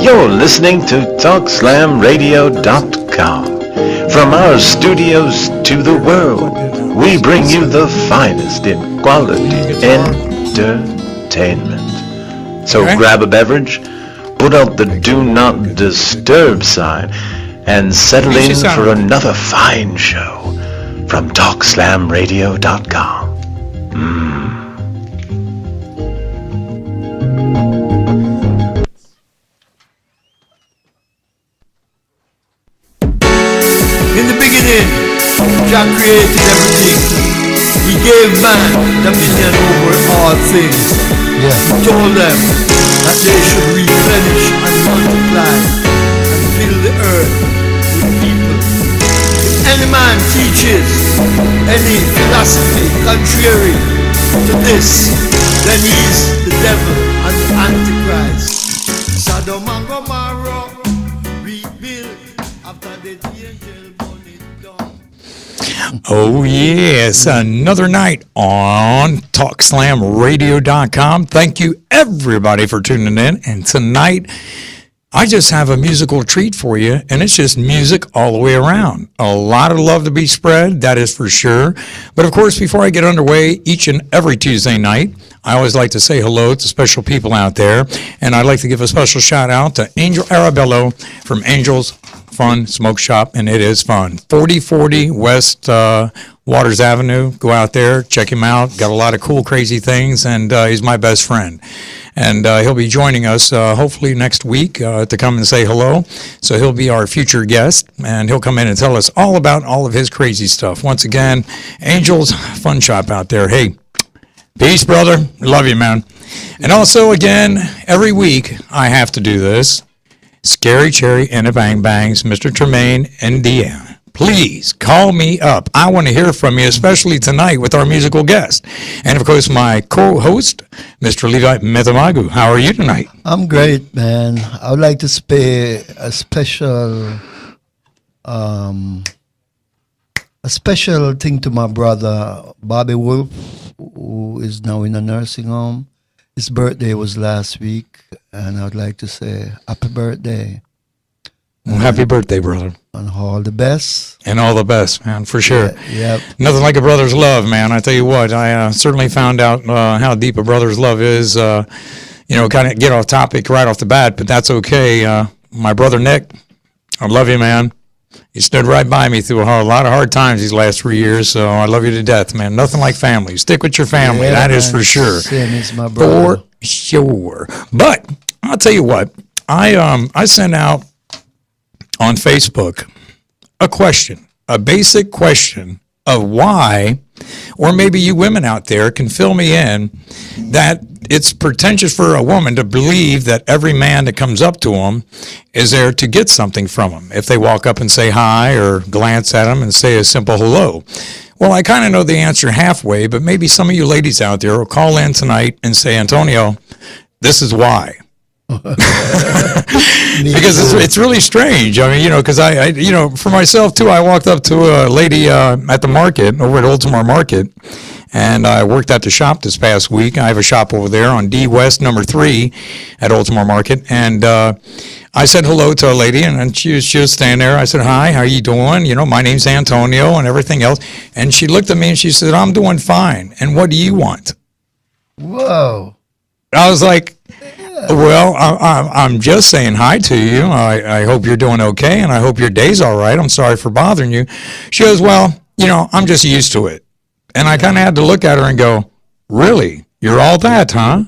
You're listening to TalkSlamRadio.com. From our studios to the world, we bring you the finest in quality entertainment. So grab a beverage, put out the Do Not Disturb sign, and settle in for another fine show from TalkSlamRadio.com. In the beginning, Jah created everything. He gave man dominion over all things. He told them that they should replenish and multiply and fill the earth with people. If any man teaches any philosophy contrary to this, then he is the devil and the Antichrist. Sodom and Gomorrah rebuilt after the angel burned it down. Oh, yes. Another night on TalkSlamRadio.com. Thank you, everybody, for tuning in. And tonight, I just have a musical treat for you, and it's just music all the way around. A lot of love to be spread, that is for sure. But, of course, before I get underway, each and every Tuesday night, I always like to say hello to special people out there. And I'd like to give a special shout-out to Angel Arabello from Angel's Fun Smoke Shop, and it is fun. 4040 West Waters Avenue. Go out there, check him out. Got a lot of cool, crazy things, and he's my best friend. And he'll be joining us hopefully next week to come and say hello. So he'll be our future guest, and he'll come in and tell us all about all of his crazy stuff. Once again, Angel's Fun Shop out there. Hey, peace, brother. Love you, man. And also, again, every week I have to do this. Scary Cherry and the Bang Bangs, Mr. Tremaine and Deanna. Please call me up. I want to hear from you, especially tonight with our musical guest. And, of course, my co-host, Mr. Levi Metamagu. How are you tonight? I'm great, man. I would like to pay a special thing to my brother, Bobby Wolf, who is now in a nursing home. His birthday was last week, and I would like to say happy birthday. Well, happy birthday, brother. And all the best. And all the best, man, for sure. Yeah. Nothing like a brother's love, man. I tell you what, I certainly found out how deep a brother's love is. Kind of get off topic right off the bat, but that's okay. My brother Nick, I love you, man. He stood right by me through a lot of hard times these last 3 years, so I love you to death, man. Nothing like family. Stick with your family, Yeah, that man. is for sure. Same as my brother. For sure. But I'll tell you what, I sent out on Facebook a question, a basic question of why, or maybe you women out there can fill me in, that it's pretentious for a woman to believe that every man that comes up to them is there to get something from them. If they walk up and say hi or glance at them and say a simple hello. Well, I kind of know the answer halfway, but maybe some of you ladies out there will call in tonight and say, Antonio, this is why. Because it's really strange. I mean, because I for myself too, I walked up to a lady at the market over at Oldsmar Market, and I worked at the shop this past week. I have a shop over there on D West number 3 at Oldsmar Market, and I said hello to a lady, and she was standing there. I said, hi, how you doing? My name's Antonio and everything else. And she looked at me and she said, I'm doing fine. And what do you want? Whoa. I was like, well, I'm just saying hi to you. I hope you're doing okay, and I hope your day's all right. I'm sorry for bothering you. She goes, well, I'm just used to it. And I kind of had to look at her and go, really? You're all that, huh?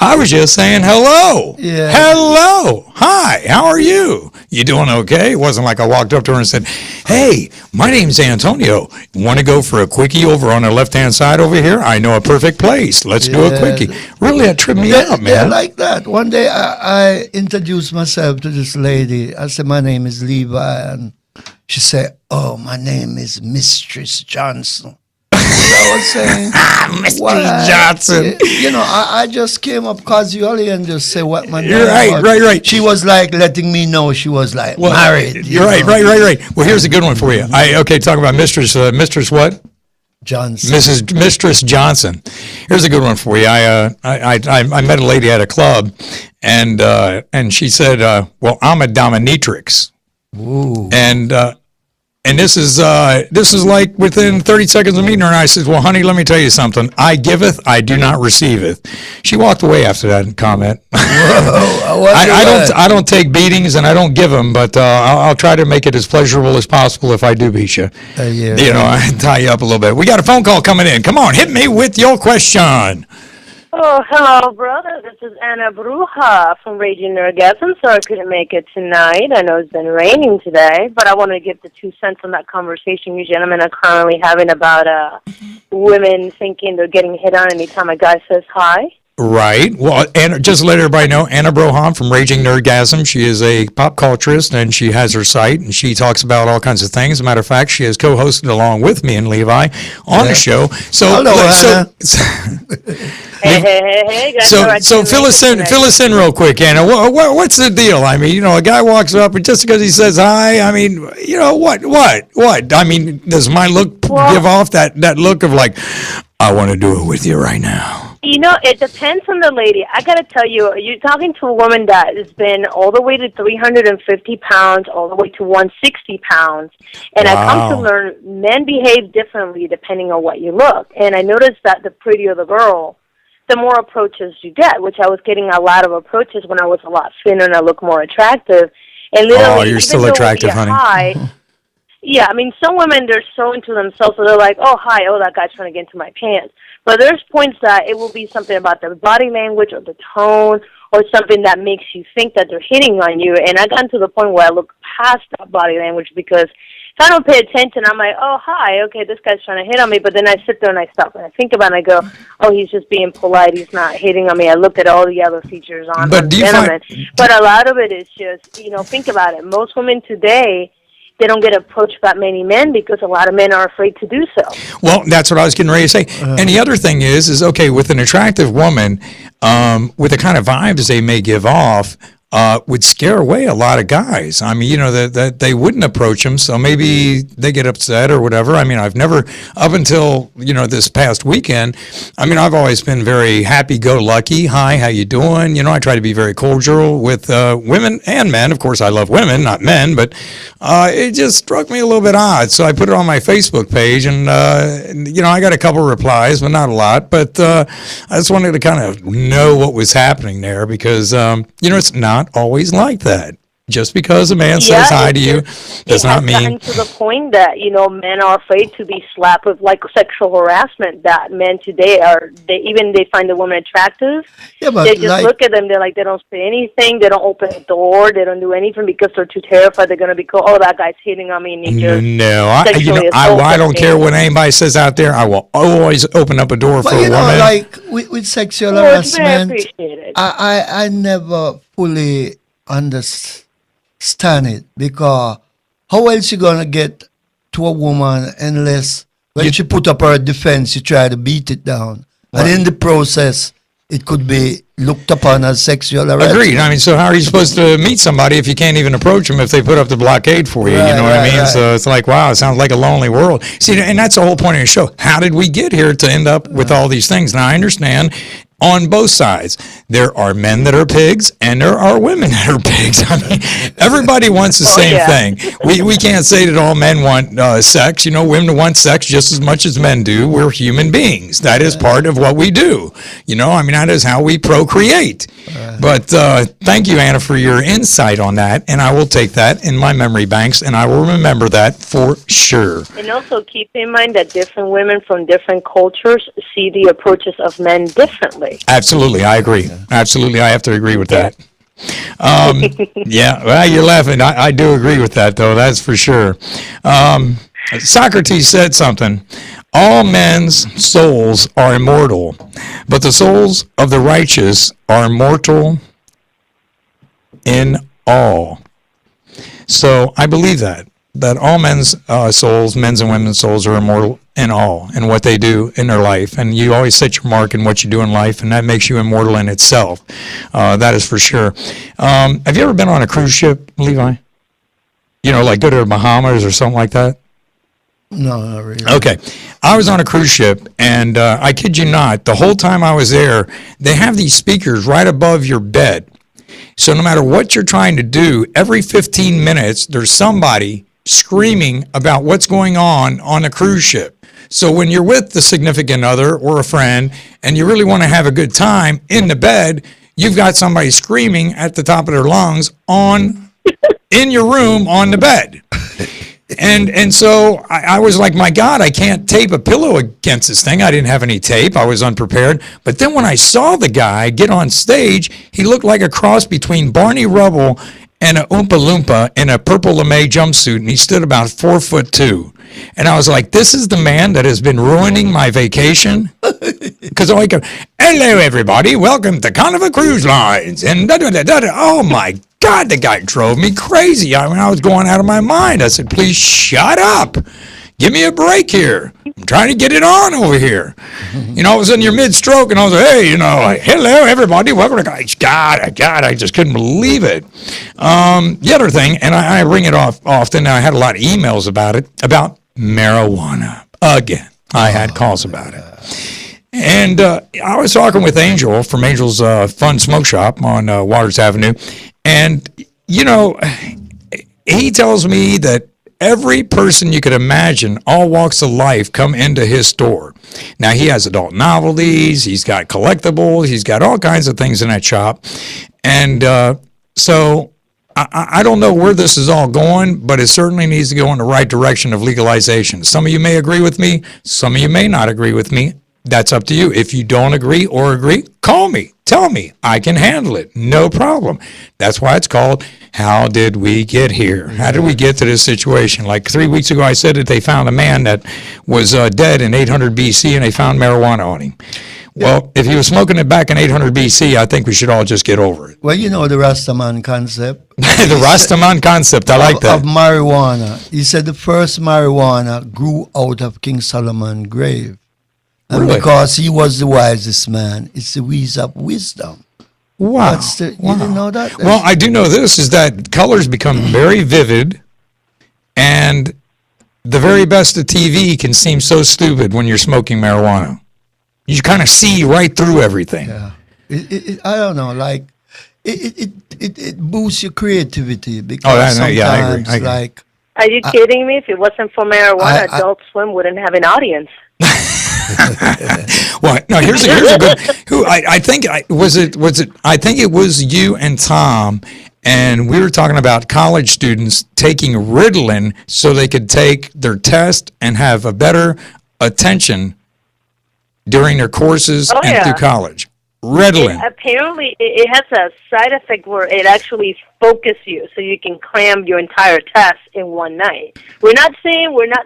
I was just saying hello. Yeah. Hello. Hi, how are you? You doing okay? It wasn't like I walked up to her and said, hey, my name's Antonio. Want to go for a quickie over on the left-hand side over here? I know a perfect place. Let's do a quickie. Really, that tripped me out, man. They're like that. One day I introduced myself to this lady. I said, my name is Levi. And she said, oh, my name is Mistress Johnson. I was saying, Mr. Johnson. I just came up casually and just say what my name You're was. right. She was like letting me know she was like married. You're right. Well, here's a good one for you. Talk about Mistress what? Johnson. Mistress Johnson. Here's a good one for you. I met a lady at a club, and she said, "Well, I'm a dominatrix." Ooh. And this is like within 30 seconds of meeting her, and I said, "Well, honey, let me tell you something. I giveth, I do not receiveth." She walked away after that comment. I don't take beatings and I don't give them, but I'll try to make it as pleasurable as possible if I do beat you. Yeah. You know, I tie you up a little bit. We got a phone call coming in. Come on, hit me with your question. Oh, hello, brother. This is Anna Bruja from Raging Nergasm. Sorry I couldn't make it tonight. I know it's been raining today, but I want to give the 2 cents on that conversation you gentlemen are currently having about women thinking they're getting hit on anytime a guy says hi. Right. Well, and just to let everybody know, Anna Broham from Raging Nerdgasm. She is a pop culturist, and she has her site, and she talks about all kinds of things. As a matter of fact, she has co-hosted along with me and Levi on the show. So, hello, Anna. Hey, guys. So fill us in real quick, Anna. What's the deal? I mean, you know, a guy walks up, and just because he says hi, I mean, you know, what? I mean, does my look give off that look of like, I want to do it with you right now? You know, it depends on the lady. I got to tell you, you're talking to a woman that has been all the way to 350 pounds, all the way to 160 pounds. And Wow. I come to learn men behave differently depending on what you look. And I noticed that the prettier the girl, the more approaches you get, which I was getting a lot of approaches when I was a lot thinner and I look more attractive. And literally, you're even still though attractive, we get honey. high, yeah, I mean, some women, they're so into themselves, so they're like, oh, hi, oh, that guy's trying to get into my pants. But there's points that it will be something about their body language or the tone or something that makes you think that they're hitting on you. And I got to the point where I look past that body language because if I don't pay attention, I'm like, oh, hi, okay, this guy's trying to hit on me. But then I sit there and I stop and I think about it and I go, oh, he's just being polite. He's not hitting on me. I look at all the other features on the gentleman. But a lot of it is just, you know, think about it. Most women today, they don't get approached by many men because a lot of men are afraid to do so. Well, that's what I was getting ready to say. And the other thing is okay, with an attractive woman, with the kind of vibes they may give off, would scare away a lot of guys. I mean, you know, that they wouldn't approach them, so maybe they get upset or whatever. I mean, I've never, up until, you know, this past weekend, I mean, I've always been very happy-go-lucky. Hi, how you doing? You know, I try to be very cordial with women and men. Of course, I love women, not men, but it just struck me a little bit odd. So I put it on my Facebook page, and, you know, I got a couple replies, but not a lot. But I just wanted to kind of know what was happening there because, you know, it's not always like that. Just because a man says hi to you does not mean. It has gotten to the point that, you know, men are afraid to be slapped with like sexual harassment. That men today they find the woman attractive. Yeah, but they just look at them. They're like, they don't say anything. They don't open the door. They don't do anything because they're too terrified. They're gonna be called, oh, that guy's hitting on me. And he just I don't care what anybody says out there. I will always open up a door for a woman. But like with sexual harassment, I never fully understand it because how else you gonna get to a woman unless when she put up her defense you try to beat it down, right. And in the process it could be looked upon as sexual harassment. Agreed. I mean, so how are you supposed to meet somebody if you can't even approach them if they put up the blockade for you? Right, you know what I mean? Right. So it's like, wow, it sounds like a lonely world. See, and that's the whole point of the show. How did we get here to end up with all these things? Now, I understand on both sides. There are men that are pigs and there are women that are pigs. I mean, everybody wants the same thing. We can't say that all men want sex. You know, women want sex just as much as men do. We're human beings. That is part of what we do. You know, I mean, that is how we procreate. But thank you, Anna, for your insight on that. And I will take that in my memory banks and I will remember that for sure. And also keep in mind that different women from different cultures see the approaches of men differently. Absolutely, I agree. Absolutely, I have to agree with that. Yeah, well, you're laughing. I do agree with that, though. That's for sure. Socrates said something. All men's souls are immortal, but the souls of the righteous are immortal in all. So I believe that all men's souls, men's and women's souls are immortal in all, in what they do in their life. And you always set your mark in what you do in life, and that makes you immortal in itself. That is for sure. Have you ever been on a cruise ship, Levi? You know, like go to the Bahamas or something like that? No, not really. Okay. I was on a cruise ship, and I kid you not, the whole time I was there, they have these speakers right above your bed. So no matter what you're trying to do, every 15 minutes, there's somebody screaming about what's going on a cruise ship. So when you're with the significant other or a friend, and you really want to have a good time in the bed, you've got somebody screaming at the top of their lungs in your room on the bed. And so I was like, my God, I can't tape a pillow against this thing. I didn't have any tape. I was unprepared. But then when I saw the guy get on stage, he looked like a cross between Barney Rubble and a Oompa Loompa in a purple lame jumpsuit, and he stood about 4'2". And I was like, this is the man that has been ruining my vacation. Because I go, hello, everybody. Welcome to Carnival Cruise Lines. And da-da-da-da-da. Oh, my God, the guy drove me crazy. I mean, I was going out of my mind. I said, please shut up. Give me a break here. I'm trying to get it on over here. You know, all of a sudden you're mid-stroke, and I was like, hey, hello, everybody. Welcome to God, I just couldn't believe it. The other thing, and I bring it off often, I had a lot of emails about it, about marijuana. Again, I had calls about it. And I was talking with Angel from Angel's Fun Smoke Shop on Waters Avenue, and, he tells me that every person you could imagine, all walks of life, come into his store. Now, he has adult novelties, he's got collectibles, he's got all kinds of things in that shop. And so I don't know where this is all going, but it certainly needs to go in the right direction of legalization. Some of you may agree with me, some of you may not agree with me. That's up to you. If you don't agree, call me. Tell me. I can handle it. No problem. That's why it's called How Did We Get Here? How did we get to this situation? Like 3 weeks ago, I said that they found a man that was dead in 800 BC, and they found marijuana on him. Well, if he was smoking it back in 800 BC, I think we should all just get over it. Well, you know the Rastaman concept. The Rastaman concept. I like that. Of marijuana. He said the first marijuana grew out of King Solomon's grave. And Really? because he was the wisest man, it's the wheeze of wisdom. Wow. You didn't know that? Well, I do know this, is that colors become very vivid, and the very best of TV can seem so stupid when you're smoking marijuana. You kind of see right through everything. Yeah. I don't know, like, it boosts your creativity because I agree. sometimes, like... Are you kidding me? If it wasn't for marijuana, Adult Swim wouldn't have an audience. Well, no. Here's a good. I think it was you and Tom, and we were talking about college students taking Ritalin so they could take their test and have a better attention during their courses through college. Ritalin. Apparently, it has a side effect where it actually focuses you, so you can cram your entire test in one night. We're not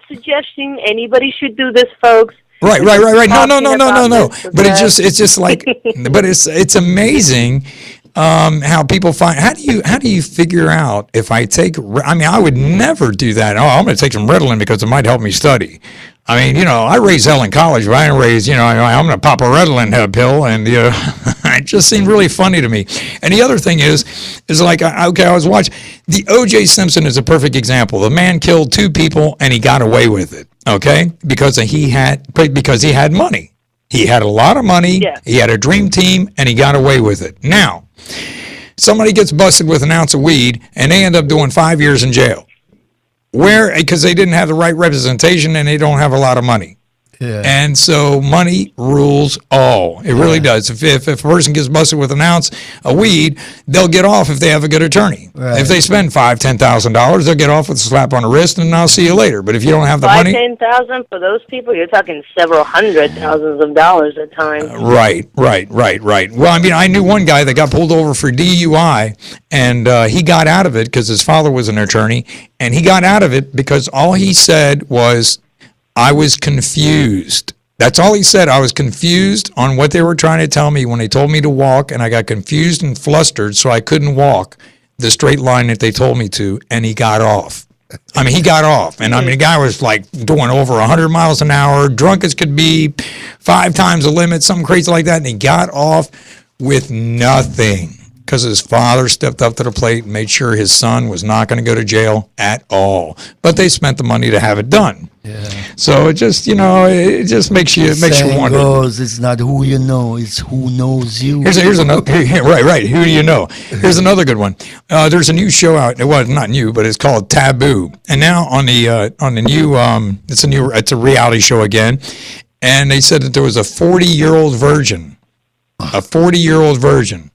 suggesting anybody should do this, folks. Right. No. But it's just like, but it's amazing how people find. How do you figure out if I take? I mean, I would never do that. Oh, I'm going to take some Ritalin because it might help me study. I mean, I raised hell in college, but I didn't raise, I'm going to pop a Ritalin pill, and it just seemed really funny to me. And the other thing is like, I was watching, the O.J. Simpson is a perfect example. The man killed 2 people, and he got away with it, okay? Because he had money. He had a lot of money, He had a dream team, and he got away with it. Now, somebody gets busted with an ounce of weed, and they end up doing 5 years in jail. Because they didn't have the right representation and they don't have a lot of money. Yeah. And so money rules all. It really does. If a person gets busted with an ounce of weed, they'll get off if they have a good attorney. Right. If they spend $5,000-$10,000, they'll get off with a slap on the wrist, and I'll see you later. But if you don't have the money, $10,000 for those people, you're talking several $100,000s at times. Right. Well, I mean, I knew one guy that got pulled over for DUI, and he got out of it because his father was an attorney, and he got out of it because all he said was, I was confused. That's all he said. I was confused on what they were trying to tell me when they told me to walk, and I got confused and flustered, so I couldn't walk the straight line that they told me to, and he got off. I mean, he got off. And I mean, the guy was like doing over 100 miles an hour, drunk as could be, 5 times the limit, something crazy like that, and he got off with nothing. because his father stepped up to the plate and made sure his son was not going to go to jail at all. But they spent the money to have it done. Yeah. So it just, it just makes you wonder. Goes, it's not who you know, it's who knows you. Here's another. Right. Who do you know? Here's another good one. There's a new show out. Well, not new, but it's called Taboo. And now on the new, it's a reality show again. And they said that there was a 40-year-old virgin. A 40-year-old virgin.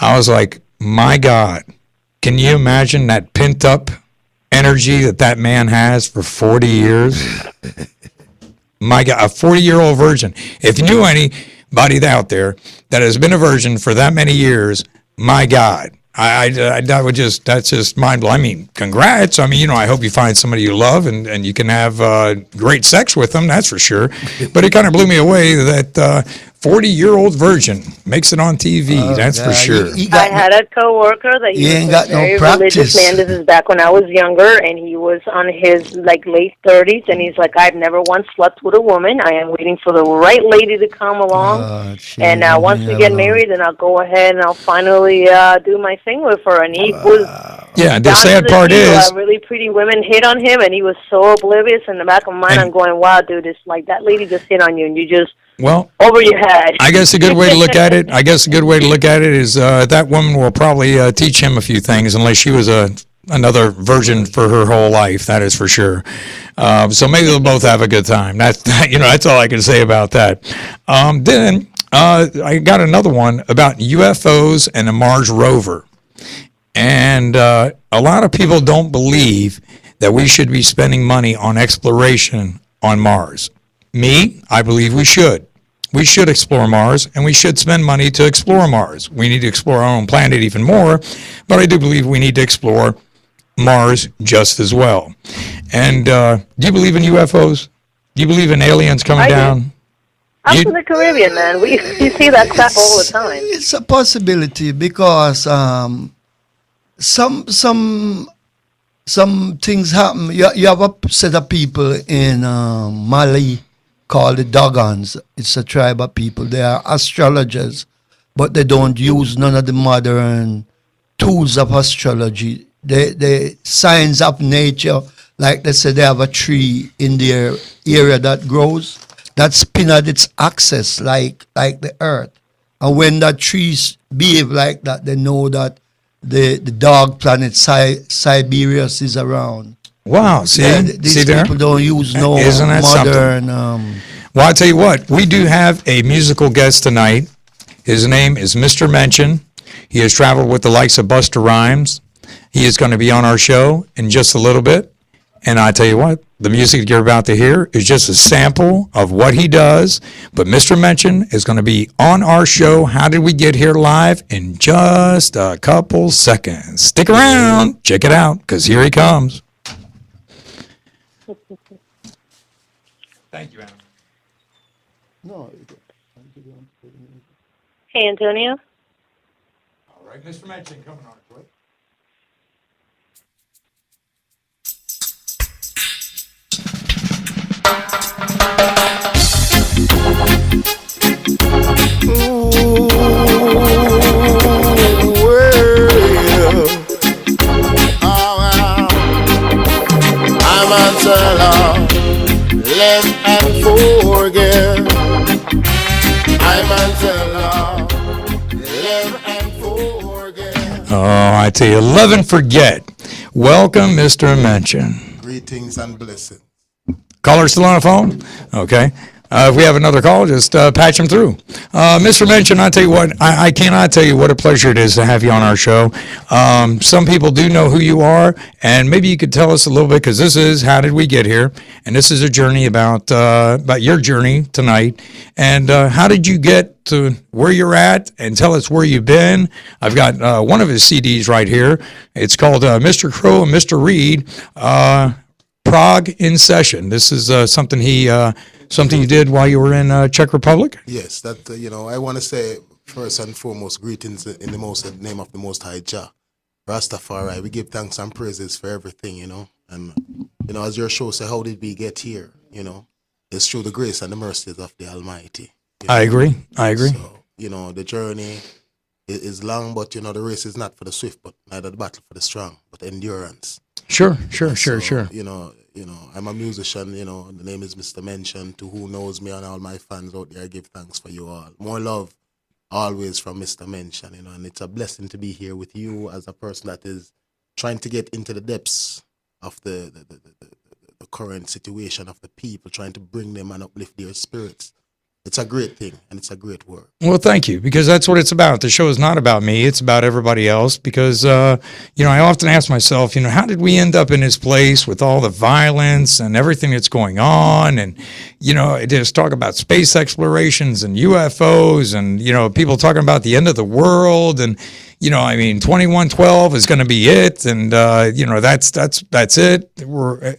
I was like, my God, can you imagine that pent-up energy that man has for 40 years? My God, a 40-year-old virgin. If you knew anybody out there that has been a virgin for that many years, my God, that's just mind blowing. I mean, congrats. I mean, I hope you find somebody you love and you can have great sex with them. That's for sure. But it kind of blew me away that 40-year-old virgin makes it on TV. That's for sure. I had a coworker that he was a very religious man. This is back when I was younger, and he was on his late 30s, and he's like, I've never once slept with a woman. I am waiting for the right lady to come along, and once we get married, then I'll go ahead and I'll finally do my thing with her. And he was the sad part is really pretty women hit on him, and he was so oblivious. In the back of my mind, I'm going, wow, dude, it's like that lady just hit on you, and you just over your head. I guess a good way to look at it. Is that woman will probably teach him a few things, unless she was another virgin for her whole life. That is for sure. So maybe they'll both have a good time. That's all I can say about that. Then I got another one about UFOs and the Mars rover, and a lot of people don't believe that we should be spending money on exploration on Mars. Me, I believe we should. We should explore Mars, and we should spend money to explore Mars. We need to explore our own planet even more, but I do believe we need to explore Mars just as well. And do you believe in UFOs? Do you believe in aliens coming down? I'm from the Caribbean, man. You see that stuff all the time. It's a possibility because some things happen. You have a set of people in Mali called the Dogons. It's a tribe of people. They are astrologers, but they don't use none of the modern tools of astrology. They signs of nature, like they say they have a tree in their area that grows, that spin at its axis like the earth. And when that trees behave like that, they know that the dog planet Siberius is around. Wow, these people don't use no modern... Well, I'll tell you what, we do have a musical guest tonight. His name is Mr. Mention. He has traveled with the likes of Busta Rhymes. He is going to be on our show in just a little bit. And I tell you what, the music you're about to hear is just a sample of what he does. But Mr. Mention is going to be on our show, How Did We Get Here Live, in just a couple seconds. Stick around. Check it out, because here he comes. Thank you, Adam. No. Hey, Antonio. All right, Mr. Mention coming on. Right? I'm a teller, live and forget. I'm a teller, live and forget. Oh, I tell you, live and forget. Welcome, Mr. Mention. Greetings and blessings. Caller still on the phone? Okay. If we have another call, just patch him through. Mr. Mention, I tell you what, I cannot tell you what a pleasure it is to have you on our show. Some people do know who you are, and maybe you could tell us a little bit, because this is How Did We Get Here, and this is a journey about your journey tonight, and how did you get to where you're at, and tell us where you've been. I've got one of his CDs right here. It's called Mr. Crow and Mr. Reed, Prague in Session. This is something you did while you were in Czech Republic? Yes, that I want to say first and foremost greetings in the name of the Most High Jah, Rastafari. We give thanks and praises for everything, and as your show says, how did we get here? It's through the grace and the mercies of the Almighty. I agree. So the journey is long, but you know the race is not for the swift, but neither the battle for the strong, but endurance. Sure. You know, I'm a musician. You know, the name is Mr. Mention. To who knows me and all my fans out there, I give thanks for you all. More love, always from Mr. Mention. You know, and it's a blessing to be here with you as a person that is trying to get into the depths of the current situation of the people, trying to bring them and uplift their spirits. It's a great thing, and it's a great work. Well, thank you, because that's what it's about. The show is not about me. It's about everybody else, because, I often ask myself, how did we end up in this place with all the violence and everything that's going on? And, just talk about space explorations and UFOs and, people talking about the end of the world. And, 2112 is going to be it. And, that's it.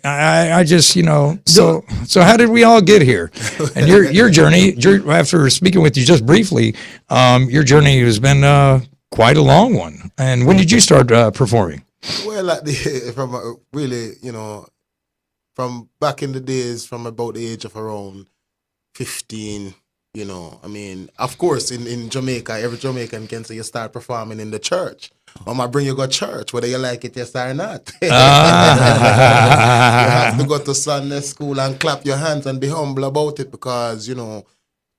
I just, so how did we all get here? And your journey, after speaking with you just briefly, your journey has been quite a long one. And when did you start performing? Well, from back in the days, from about the age of around 15, of course, in Jamaica, every Jamaican can say you start performing in the church. I bring you to church, whether you like it, yes or not. You have to go to Sunday school and clap your hands and be humble about it, because,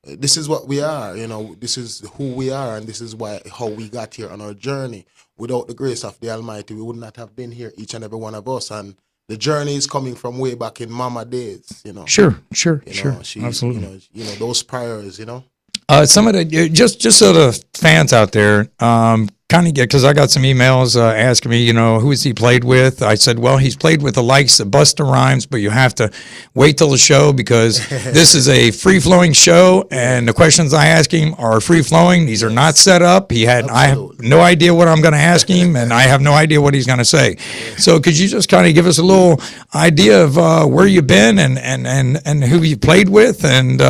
this is what we are, this is who we are, and this is how we got here on our journey. Without the grace of the Almighty, we would not have been here, each and every one of us. And the journey is coming from way back in Mama days, Sure. Absolutely. Those prayers, Some of the, just so the fans out there, kind of get, because I got some emails asking me, who has he played with? I said, well, he's played with the likes of Busta Rhymes, but you have to wait till the show, because this is a free-flowing show, and the questions I ask him are free-flowing. These are not set up. I have no idea what I'm going to ask him, and I have no idea what he's going to say. So could you just kind of give us a little idea of where you've been and who you played with, and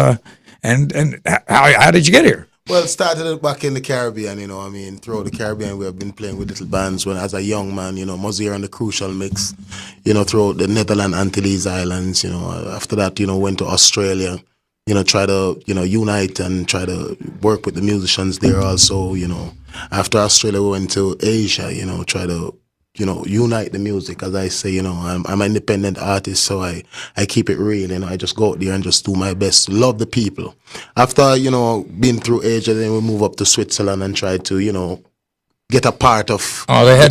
how did you get here? Well, it started back in the Caribbean, throughout the Caribbean we have been playing with little bands when as a young man, Mosier and the Crucial Mix, throughout the Netherlands, Antilles Islands, after that, went to Australia, try to, unite and try to work with the musicians there also, After Australia, we went to Asia, try to, unite the music. As I say, I'm an independent artist, so I keep it real, I just go out there and just do my best to love the people. After, being through Asia, then we move up to Switzerland and try to, get a part of. Oh, they had.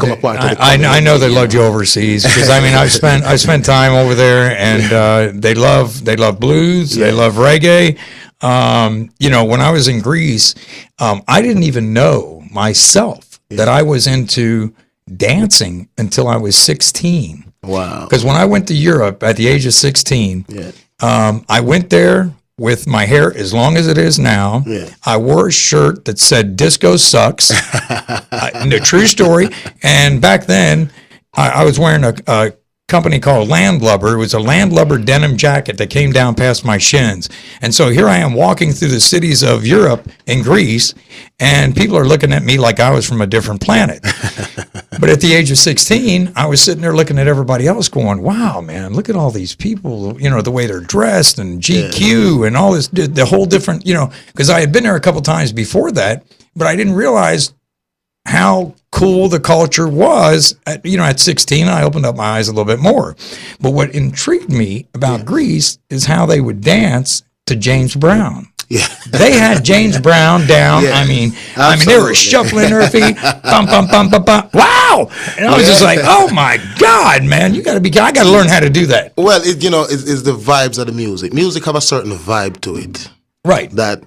I know they loved you overseas, because I spent time over there, and they love blues, they love reggae. When I was in Greece, I didn't even know myself that I was into dancing until I was 16. Wow. Because when I went to Europe at the age of 16, I went there with my hair as long as it is now. Yeah. I wore a shirt that said "Disco Sucks." The true story. And back then, I was wearing a company called Landlubber. It was a Landlubber denim jacket that came down past my shins. And so here I am walking through the cities of Europe and Greece, and people are looking at me like I was from a different planet. But at the age of 16, I was sitting there looking at everybody else going, wow, man, look at all these people, the way they're dressed, and GQ and all this, the whole different, because I had been there a couple times before that, but I didn't realize how cool the culture was. At 16, I opened up my eyes a little bit more. But what intrigued me about Greece is how they would dance to James Brown. Yeah. They had James Brown down. Yeah, they were shuffling their feet. Bum, bum, bum, bum, bum. Wow. And I was just like, oh my God, man, I got to learn how to do that. Well, it's the vibes of the music. Music have a certain vibe to it. Right. That,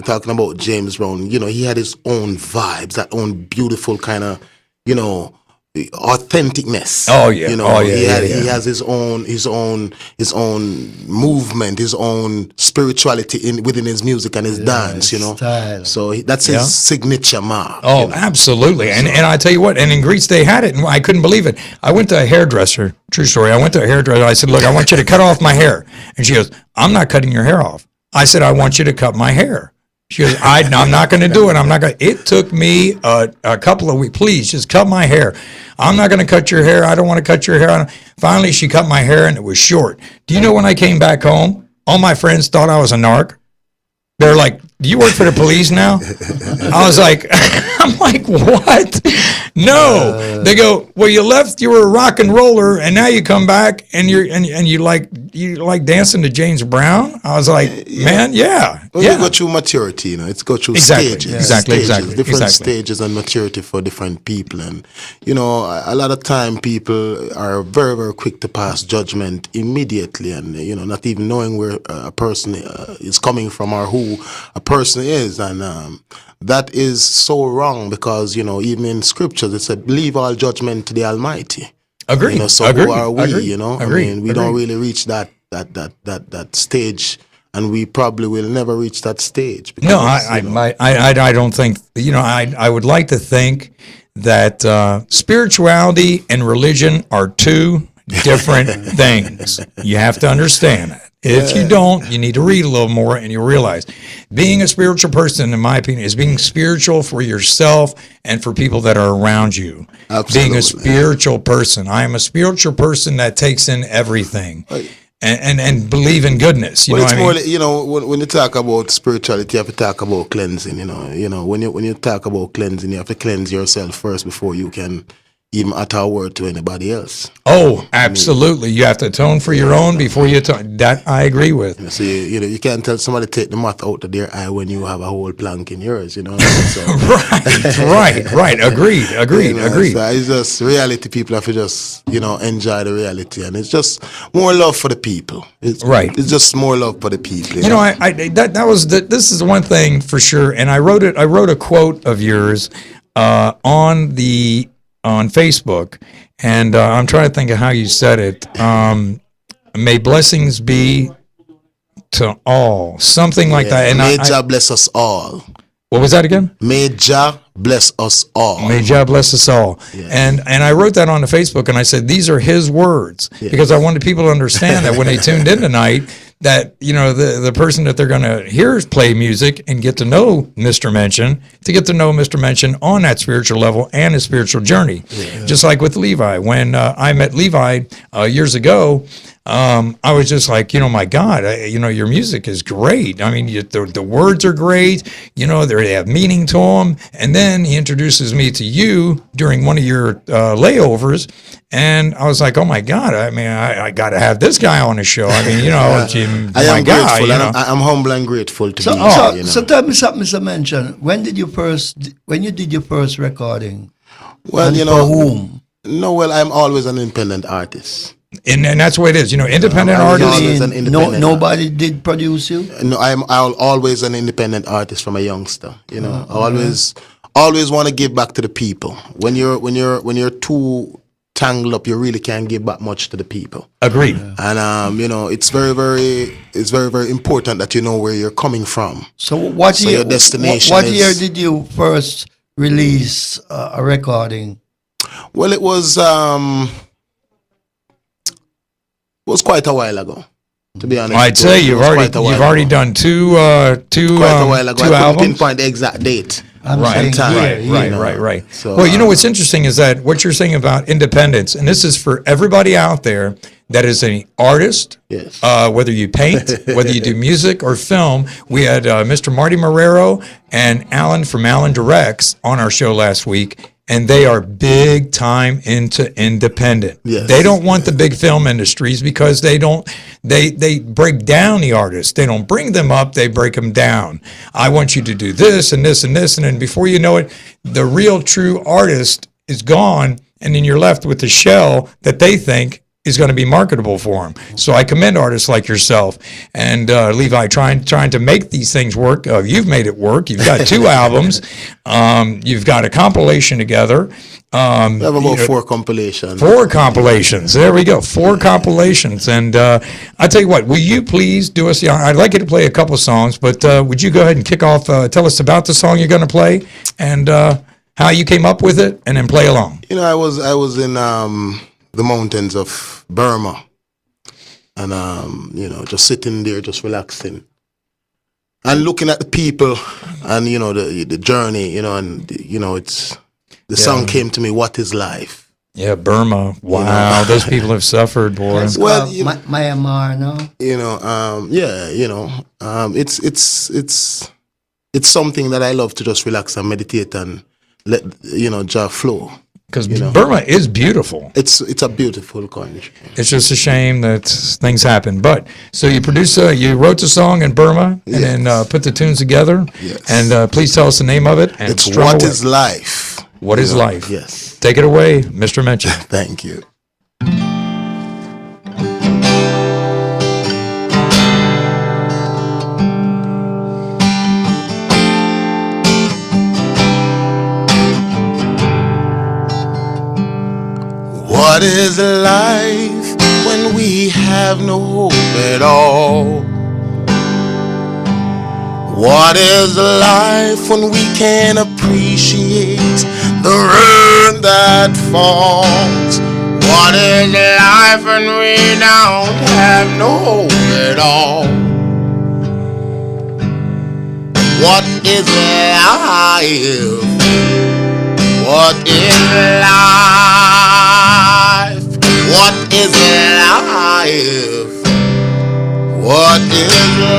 talking about James Brown, he had his own vibes, that own beautiful kind of, authenticness. Oh yeah. He has his own movement, his own spirituality within his music and his dance, Style. So that's his signature mark. Oh, absolutely. And I tell you what, and in Greece they had it, and I couldn't believe it. I went to a hairdresser, true story. I went to a hairdresser. I said, look, I want you to cut off my hair. And she goes, I'm not cutting your hair off. I said, I want you to cut my hair. She goes, I'm not going to do it. It took me a couple of weeks. Please, just cut my hair. I'm not going to cut your hair. I don't want to cut your hair. Finally, she cut my hair, and it was short. Do you know when I came back home, all my friends thought I was a narc? They're like, do you work for the police now? I was like, I'm like, what? No. They go, well, you left, you were a rock and roller, and now you come back and you like dancing to James Brown? I was like, man, yeah. Well, yeah. you go through maturity, It's go through Exactly, stages. exactly, Different exactly. stages and maturity for different people. And, a lot of time people are very, very quick to pass judgment immediately and, not even knowing where a person is coming from or who a person is. And that is so wrong because, even in scriptures, it said, leave all judgment to the Almighty. Agreed. So Agreed. who are we, Agreed. Agreed. we don't really reach that stage, and we probably will never reach that stage. Because, No, I don't think, I would like to think that spirituality and religion are two different things. You have to understand that. If you don't, you need to read a little more and you'll realize being a spiritual person, in my opinion, is being spiritual for yourself and for people that are around you. Absolutely. Being a spiritual person. I am a spiritual person that takes in everything. And believe in goodness. You know it's what I mean? more, when you talk about spirituality, you have to talk about cleansing. When you talk about cleansing, you have to cleanse yourself first before you can even utter a word to anybody else. Oh, absolutely. You have to atone for your own before you atone. That I agree with. So you can't tell somebody to take the moth out of their eye when you have a whole plank in yours. So, Right. Agreed. So it's just reality. People have to just enjoy the reality, and it's just more love for the people. It's just more love for the people. This is one thing for sure. And I wrote a quote of yours on Facebook, and I'm trying to think of how you said it. May blessings be to all, something like that. And may Jah bless us all. What was that again? May Jah bless us all. May Jah bless us all. Yes. And I wrote that on the Facebook, and I said these are his words because I wanted people to understand that when they tuned in tonight, that the person that they're going to hear play music and get to know Mr. Mention, to get to know Mr. Mention on that spiritual level and his spiritual journey. Yeah. Just like with Levi. When I met Levi years ago, I was just like, my God, your music is great. I mean, the words are great. They have meaning to them. And then he introduces me to you during one of your layovers. And I was like, oh my God, I mean, I got to have this guy on the show. I mean, I am grateful. I'm humble and grateful to be here. So tell me something, Mr. Mention. When you did your first recording? Well, for whom? No, well, I'm always an independent artist. And that's the way it is. Independent artists. Nobody did produce you? No, I'm always an independent artist from a youngster. I always want to give back to the people. When you're too tangled up, you really can't give back much to the people. Agreed. And it's very, very important that you know where you're coming from. So what year? Your destination. What year did you first release a recording? Well, it was quite a while ago. To be honest, I'd say you've already done two quite a while ago. two I couldn't albums. pinpoint the exact date. Right. So, well, what's interesting is that what you're saying about independence, and this is for everybody out there that is an artist, yes. Whether you paint, whether you do music or film. We had Mr. Marty Marrero and Alan from Alan Directs on our show last week, and they are big time into independent. Yes. They don't want the big film industries because they break down the artists. They don't bring them up, they break them down. I want you to do this and this and this, and then before you know it, the real true artist is gone, and then you're left with the shell that they think is going to be marketable for them. So I commend artists like yourself and Levi trying to make these things work. You've made it work. You've got two albums. You've got a compilation together. We have about 4 compilations. 4 compilations. There we go. 4 compilations. And I tell you what, will you please do us? I'd like you to play a couple of songs, but would you go ahead and kick off? Tell us about the song you're going to play and how you came up with it, and then play along. I was in the mountains of Burma, and just sitting there, just relaxing, and looking at the people, and the journey, and it's the song came to me. What is life? Yeah, Burma. Wow, those people have suffered, boy. Well, Myanmar, no. It's it's something that I love to just relax and meditate and let Jah flow. Because Burma is beautiful. It's a beautiful country. It's just a shame that things happen. But so you wrote the song in Burma and then put the tunes together. Yes. And please tell us the name of it. And It's What Is Life. What is life? Yes. Take it away, Mr. Menchik. Thank you. What is life when we have no hope at all? What is life when we can't appreciate the rain that falls? What is life when we don't have no hope at all? What is life? What is life? What is life? What is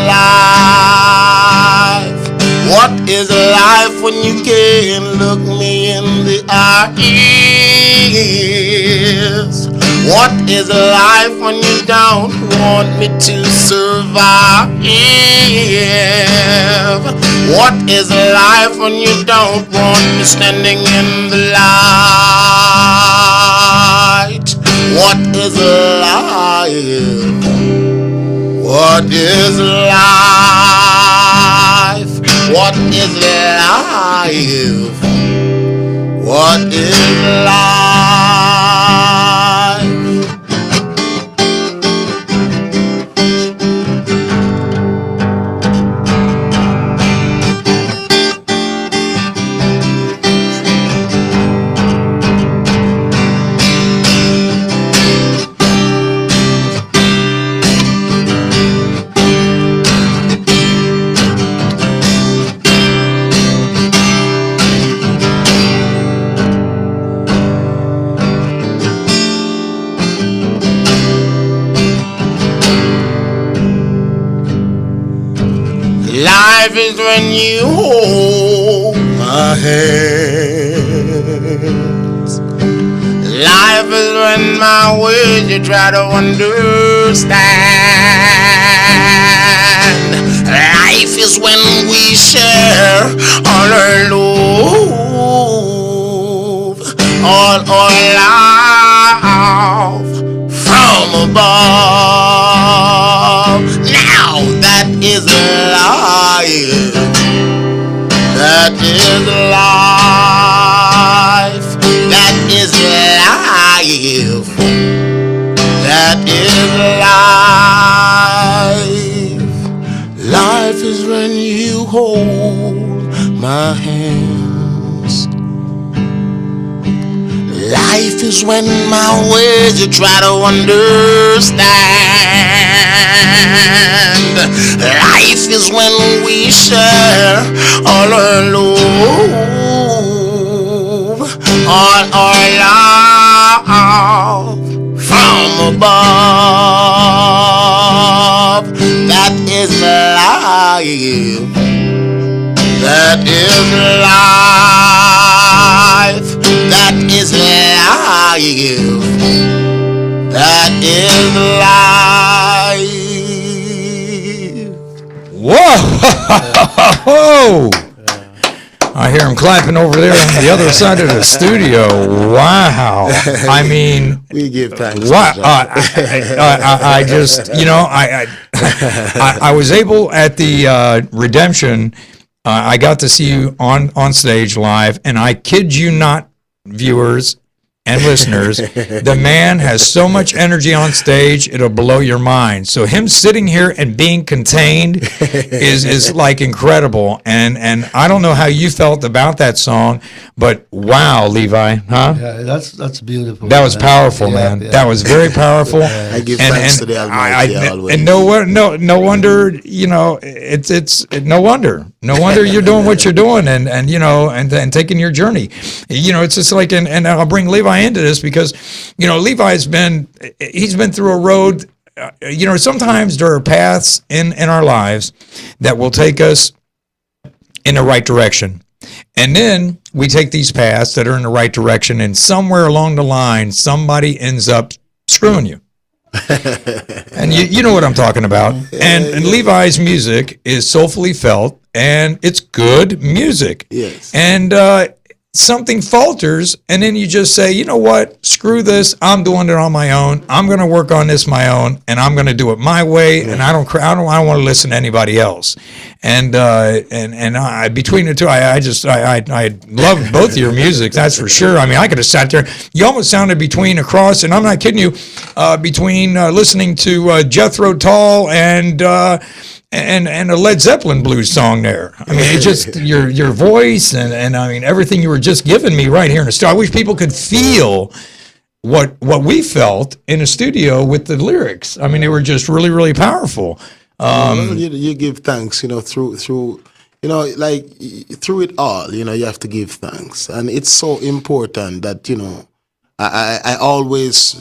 life? What is life when you can't look me in the eyes? What is life when you don't want me to survive? What is life when you don't want me standing in the light? What is life? What is life? What is life? What is life? Life is when you hold my hands. Life is when my words you try to understand. Life is when we share all our love, all our love from above. Now that is life. That is life. That is life. That is life. Life is when you hold my hands. Life is when my words you try to understand. Life is when we share all our love, all our love from above. That is life. That is life. That is life. That is life. Whoa! I hear him clapping over there on the other side of the studio. Wow! I mean, We give thanks. Wow! to God. I just, I was able at the Redemption. I got to see you on stage live, and I kid you not, viewers and listeners, the man has so much energy on stage, it'll blow your mind. So him sitting here and being contained is like incredible. And I don't know how you felt about that song, but wow, Levi, huh? Yeah, that's beautiful. That was man. powerful, Yeah, man. yeah. That was very powerful. I give thanks to the Almighty always. And no wonder, it's no wonder you're doing what you're doing and taking your journey. It's just like, and I'll bring Levi into this because, Levi's been through a road. Sometimes there are paths in our lives that will take us in the right direction. And then we take these paths that are in the right direction, and somewhere along the line, somebody ends up screwing you. And you know what I'm talking about. And Levi's music is soulfully felt, and it's good music. Yes. And something falters, and then you just say, you know what, screw this, I'm doing it on my own, I'm going to work on this my own, and I'm going to do it my way, and I don't want to listen to anybody else. And I, between the two, I love both of your music, that's for sure. I mean, I could have sat there, you almost sounded between a cross, and I'm not kidding you, between listening to Jethro Tull and a Led Zeppelin blues song there. I mean, it's just your voice and I mean everything you were just giving me right here in the studio. I wish people could feel what we felt in the studio with the lyrics. I mean, they were just really, really powerful. You give thanks, through like through it all, you have to give thanks, and it's so important that I always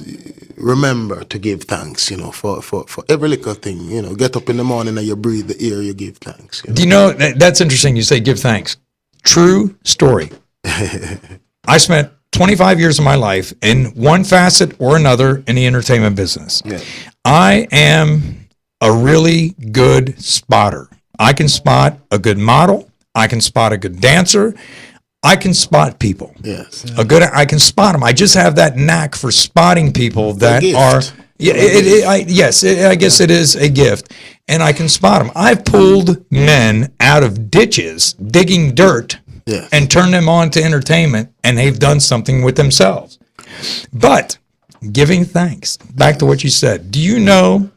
remember to give thanks, for every little thing, get up in the morning and you breathe the air, you give thanks. Do you know, that's interesting. You say give thanks. True story. I spent 25 years of my life in one facet or another in the entertainment business. Yeah. I am a really good spotter. I can spot a good model. I can spot a good dancer. I can spot people. Yes. I can spot them. I just have that knack for spotting people that are. Yeah, I guess it is a gift, and I can spot them. I've pulled men out of ditches digging dirt, yes, and turned them on to entertainment, and they've done something with themselves. But giving thanks. Back to what you said. Do you know?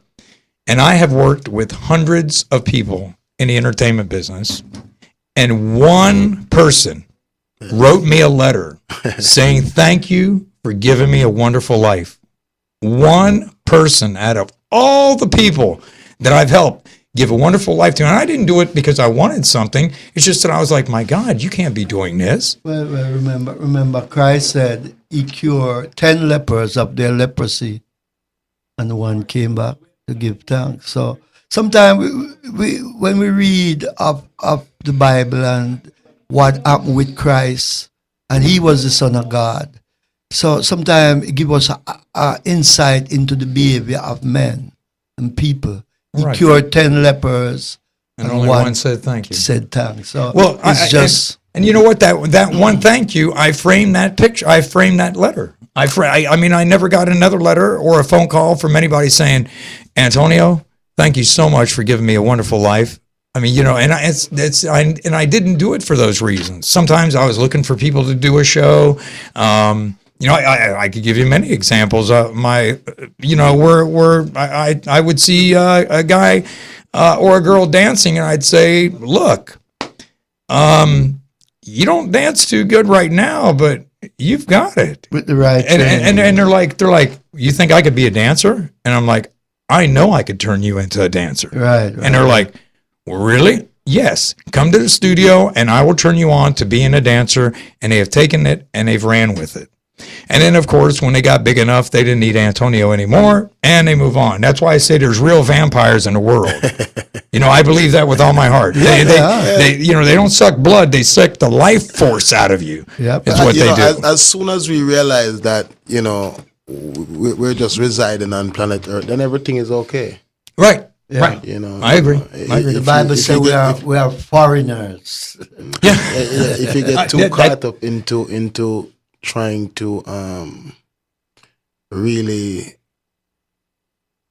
And I have worked with hundreds of people in the entertainment business, and one person wrote me a letter saying, thank you for giving me a wonderful life. One person out of all the people that I've helped give a wonderful life to. And I didn't do it because I wanted something. It's just that I was like, my God, you can't be doing this. Well, remember, Christ said he cured 10 lepers of their leprosy, and one came back to give thanks. So sometimes when we read of the Bible and what happened with Christ, and he was the Son of God. So sometimes it gives us a insight into the behavior of men and people. He cured 10 lepers, and only one said thank you. Said thanks. So well, and you know what? That one thank you, I framed that picture. I framed that letter. I mean, I never got another letter or a phone call from anybody saying, Antonio, thank you so much for giving me a wonderful life. I mean, and I didn't do it for those reasons. Sometimes I was looking for people to do a show. I could give you many examples. Where I would see a guy or a girl dancing, and I'd say, look, you don't dance too good right now, but you've got it with the right. And they're like, you think I could be a dancer? And I'm like, I know I could turn you into a dancer. Right. And they're like, really? Yes. Come to the studio and I will turn you on to being a dancer. And they have taken it and they've ran with it. And then, of course, when they got big enough, they didn't need Antonio anymore and they move on. That's why I say there's real vampires in the world. I believe that with all my heart. They don't suck blood. They suck the life force out of you. Yep. That's what they do. As soon as we realize that, we're just residing on planet Earth, then everything is okay. Right. Yeah. Right. I agree. The Bible says we are foreigners. Yeah. If you get too caught up into trying to really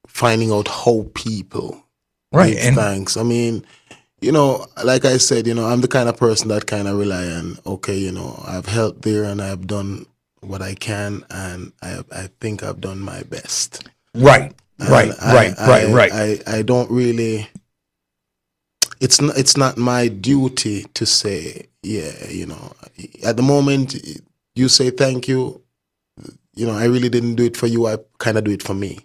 finding out how people give thanks. I mean, like I said, I'm the kind of person that kind of rely on, I've helped there and I've done what I can and I think I've done my best. Right. Right. I don't really. It's not my duty to say, At the moment, you say thank you. I really didn't do it for you. I kind of do it for me.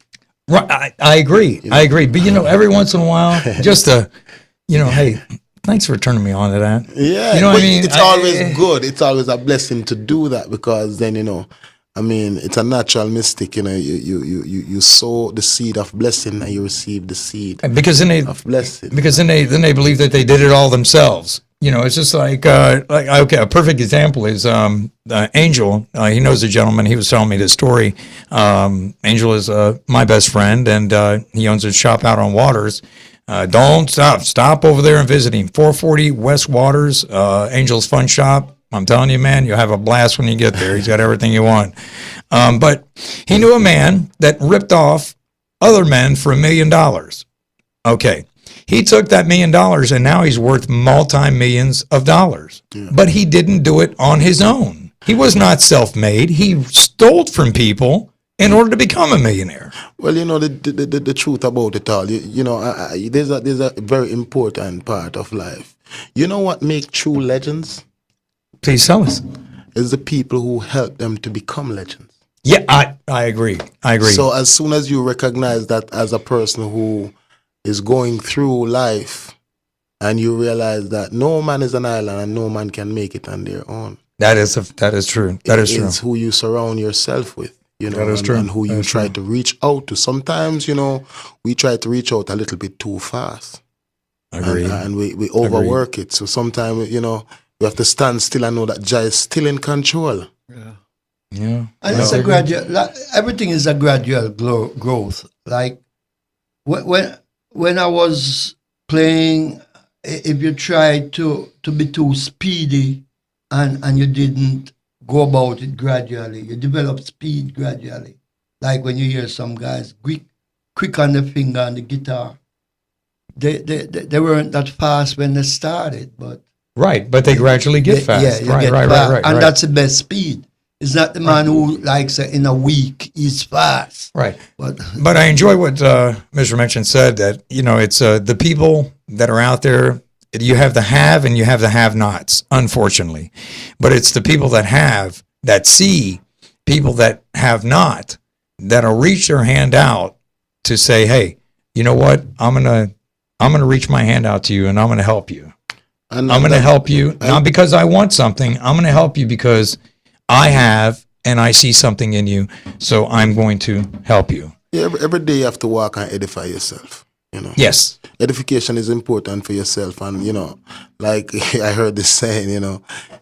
Right. I agree. I agree. But every once in a while, just hey, thanks for turning me on to that. Yeah. You know what I mean? It's always good. It's always a blessing to do that because then it's a natural mystic, you sow the seed of blessing and you receive the seed of blessing. Because then they believe that they did it all themselves. it's just like okay, a perfect example is Angel. He knows the gentleman. He was telling me this story. Angel is my best friend, and he owns a shop out on Waters. Don't stop over there and visit him. 440 West Waters, Angel's Fun Shop. I'm telling you, man, you'll have a blast when you get there. He's got everything you want. But he knew a man that ripped off other men for $1 million. Okay. He took that $1 million and now he's worth multi-millions of dollars. Yeah. But he didn't do it on his own. He was not self-made. He stole from people in order to become a millionaire. Well, the truth about it all, there's a very important part of life. You know what makes true legends? Please tell us. Is the people who help them to become legends. Yeah, I agree. So as soon as you recognize that as a person who is going through life and you realize that no man is an island and no man can make it on their own. That is true. It's who you surround yourself with, that is true. And who you try to reach out to. Sometimes, we try to reach out a little bit too fast. Agreed. And we overwork it. So sometimes, we have to stand still and know that Jah is still in control. Yeah. And it's a gradual, everything is a gradual growth. Like when I was playing, if you try to be too speedy and you didn't go about it gradually, you develop speed gradually. Like when you hear some guys quick on the finger on the guitar, they weren't that fast when they started, but but they gradually get fast. Right. And that's the best speed. It's not the man who likes in a week he's fast. Right. But I enjoy what Mr. Mention said, that, it's the people that are out there. You have the have and you have the have-nots, unfortunately. But it's the people that see people that have not, that'll reach their hand out to say, hey, you know what? I'm gonna reach my hand out to you and I'm gonna help you. I'm going to help you, not because I want something. I'm going to help you because I have and I see something in you, so I'm going to help you. Yeah, every day you have to walk and edify yourself. Yes. Edification is important for yourself. And, like I heard this saying,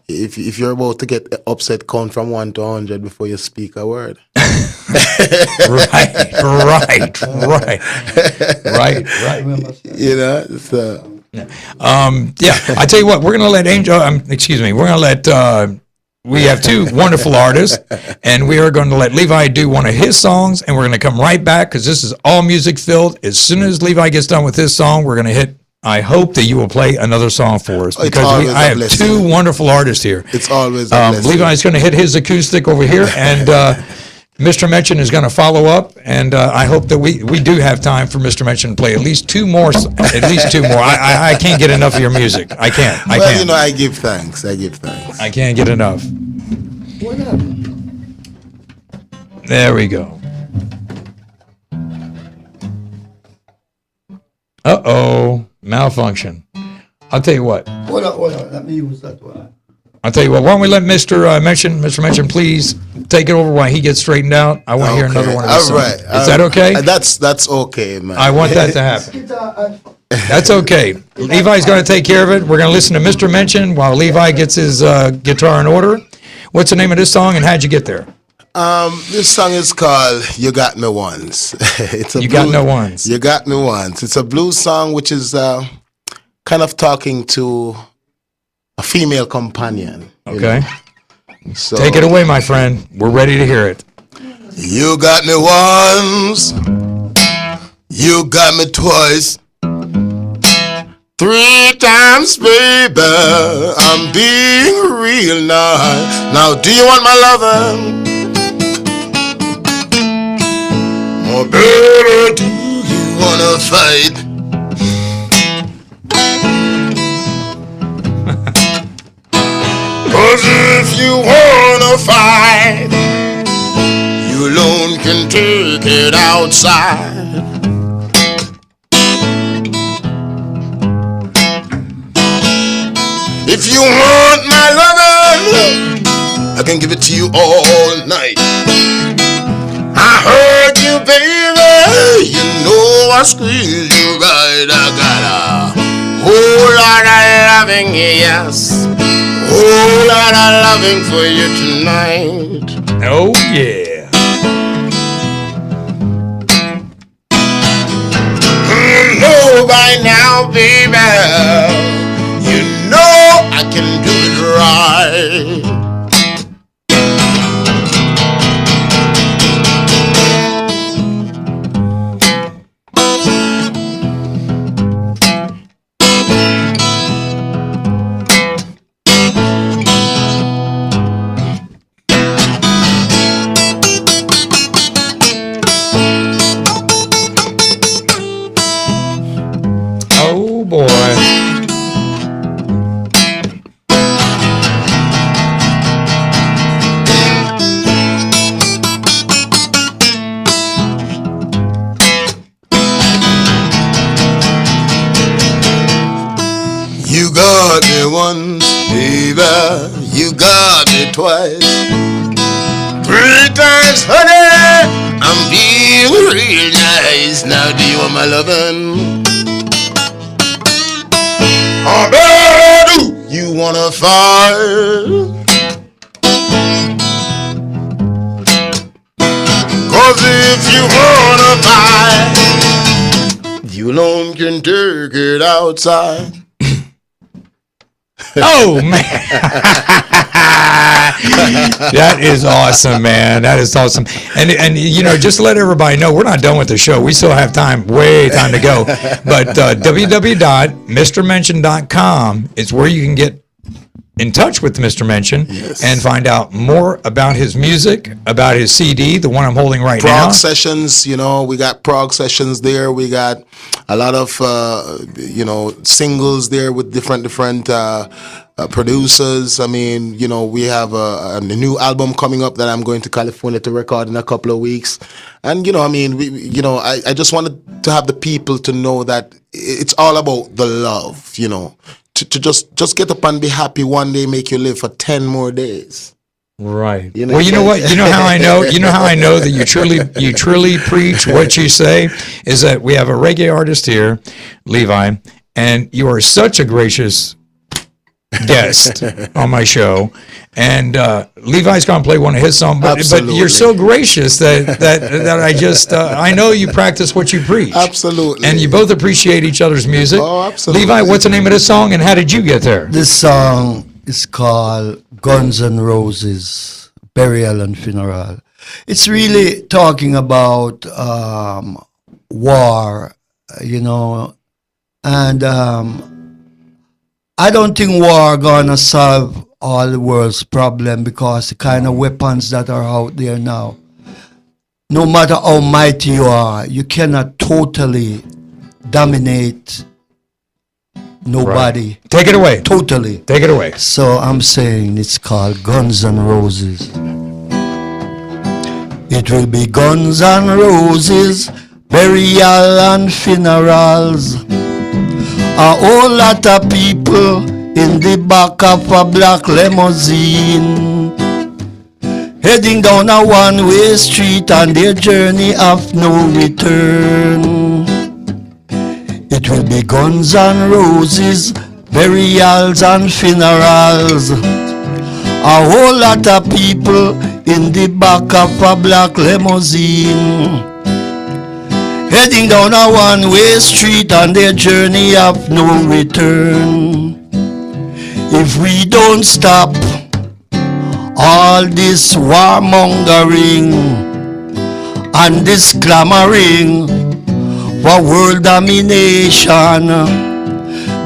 if you're about to get upset, count from 1 to 100 before you speak a word. Right. So... I tell you what, we're going to let we have two wonderful artists, and we are going to let Levi do one of his songs, and we're going to come right back because this is all music filled. As soon as Levi gets done with his song, we're going to hit. I hope that you will play another song for us because I have two wonderful artists here. It's always a blessing. Levi's going to hit his acoustic over here, and Mr. Mention is going to follow up, and I hope that we do have time for Mr. Mention to play at least two more. I can't get enough of your music. I can't. I give thanks. I can't get enough. What happened? There we go. Malfunction. I'll tell you what. Hold on. Let me use that one. I'll tell you what, why don't we let Mr. Mention, please take it over while he gets straightened out. I want to hear another one of his songs. Right. Is that okay? That's okay, man. I want that to happen. That's okay. Levi's going to take care of it. We're going to listen to Mr. Mention while Levi gets his guitar in order. What's the name of this song and how'd you get there? This song is called You Got Me Once. Got Me Once. You Got Me Once. It's a blues song which is kind of talking to a female companion. Okay. So, take it away, my friend. We're ready to hear it. You got me once. You got me twice. 3 times, baby. I'm being real nice. Now, do you want my lovin'? Or baby, do you wanna fight? Cause if you wanna fight, you alone can take it outside. If you want my lovin', I can give it to you all night. I heard you, baby, you know I squeeze you right. I gotta whole lot of loving, yes. Whole lot of loving for you tonight. Oh, yeah. Know by now, baby, you know I can do it right. Oh, boy. You got me once, baby, you got me twice. 3 times, honey, I'm being real nice. Now do you want my lovin'? Oh, baby, do you wanna fight? 'Cause if you wanna fight, you alone can take it outside. Oh, man. That is awesome, man. That is awesome. And you know, just to let everybody know, we're not done with the show. We still have time to go. But www.mrmention.com is where you can get in touch with Mr. Mention and find out more about his music, about his CD, the one I'm holding right now. Prog sessions, you know, we got prog sessions there. We got a lot of, singles there with different producers. I mean, you know, we have a new album coming up that I'm going to California to record in a couple of weeks. And, you know, I mean, I just wanted to have the people to know that it's all about the love, you know. To just get up and be happy one day, make you live for 10 more days. Right. Well, you know what? You know how I know? You know how I know that you truly preach what you say? Is that we have a reggae artist here, Levi, and you are such a gracious guest on my show. And Levi's going to play one of his songs, but you're so gracious that I just, I know you practice what you preach. Absolutely. And you both appreciate each other's music. Oh, absolutely. Levi, what's the name of this song and how did you get there? This song is called Guns N' Roses, Burial and Funeral. It's really talking about war, you know, and I don't think war gonna solve all the world's problem because the kind of weapons that are out there now, no matter how mighty you are, you cannot totally dominate nobody. Right. Take it away. Totally. Take it away. So I'm saying it's called Guns N' Roses. It will be Guns N' Roses, burial and funerals. A whole lot of people in the back of a black limousine, heading down a one-way street on their journey of no return. It will be Guns N' Roses, burials and funerals. A whole lot of people in the back of a black limousine, heading down a one-way street on their journey of no return. If we don't stop all this warmongering and this clamoring for world domination,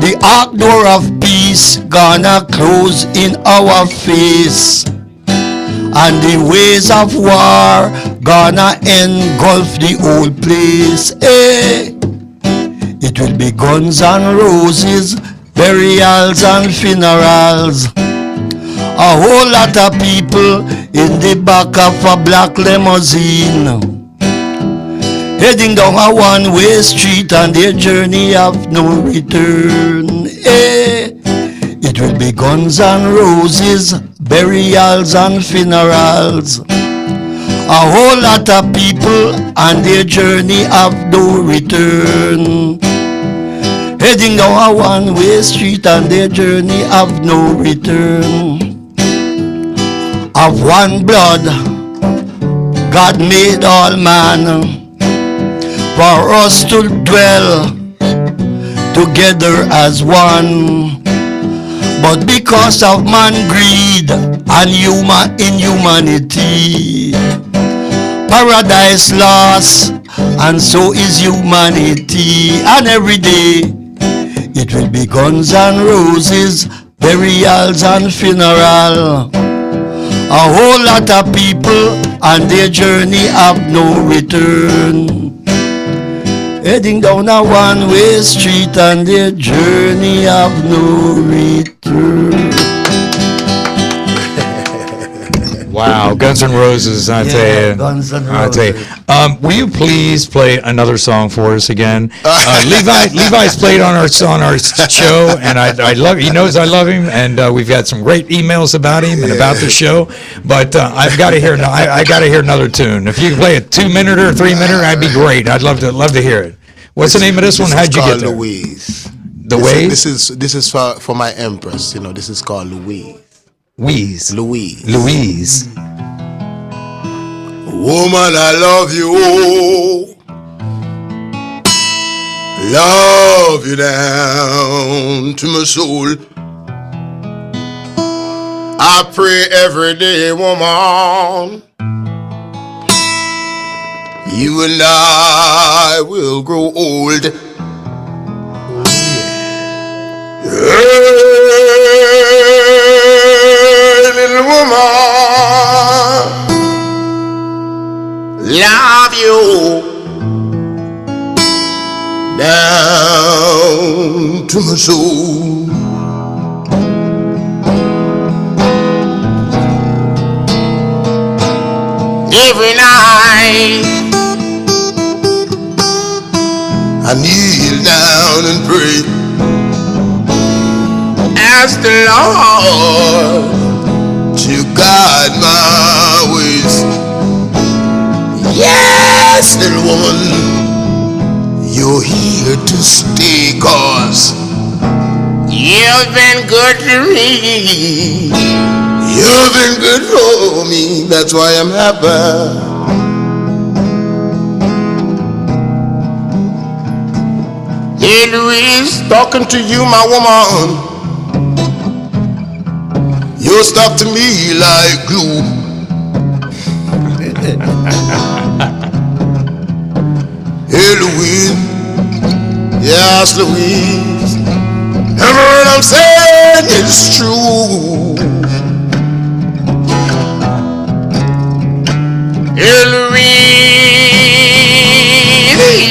the ark door of peace gonna close in our face, and the ways of war gonna engulf the whole place. Hey, it will be Guns N' Roses, burials and funerals. A whole lot of people in the back of a black limousine, heading down a one-way street on their journey of no return. Hey, it will be Guns N' Roses, burials and funerals. A whole lot of people on their journey of no return, heading down a one-way street and their journey of no return. Of one blood, God made all man, for us to dwell together as one. But because of man greed and human inhumanity, paradise lost, and so is humanity. And every day it will be guns and roses, burials and funeral. A whole lot of people and their journey of no return, heading down a one-way street and their journey of no return. Wow, Guns N' Roses, I tell you. Guns N' I tell you. Roses. Will you please play another song for us again? Levi's played on our show, and I love. He knows I love him, and we've had some great emails about him and about the show. But I've got to hear. I got to hear another tune. If you can play a 2-minute or 3-minute, that'd be great. I'd love to hear it. What's the name of this one? How'd you get there? Louise. Louise. This is for my empress. You know, this is called Louise. Louise. Woman, I love you. Love you down to my soul. I pray every day, woman, you and I will grow old. Hey, little woman, love you down to my soul. Every night I kneel down and pray, ask the Lord to guide my ways. Yes, little woman, you're here to stay, 'cause you've been good to me. You've been good for me, that's why I'm happy. Hey, Louise, talking to you, my woman. You're stuck to me like glue. Hey, Louise, yes, Louise, everything I'm saying is true. Hey, Louise,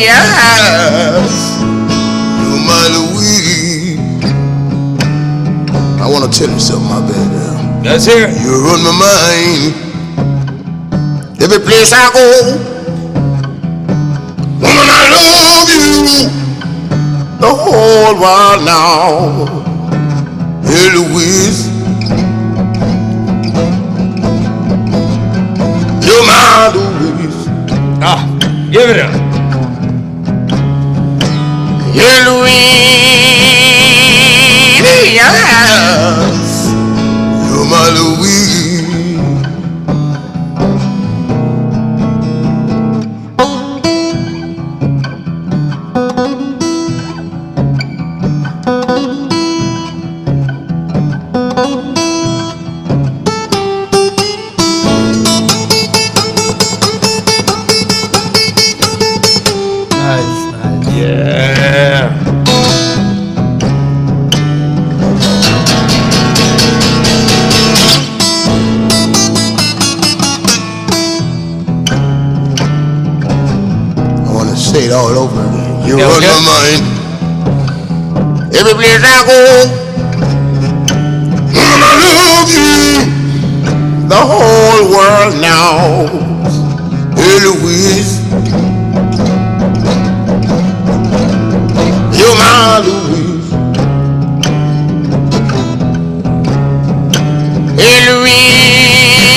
yes, you're my Louise. I want to tell you something, my baby. Let's hear it. You're on my mind. Every place I go, woman, I love you. The whole world now. Hey, Louise, you're my Louise. Ah, give it up. Hey, Louise, yes, you're my Louise. Nice. Yeah. I want to say it all over again. You're Yeah, on okay. my mind. Every place I go, woman, I love you. The whole world knows. Hey, Louise, you're my Louise. Hey, Louise,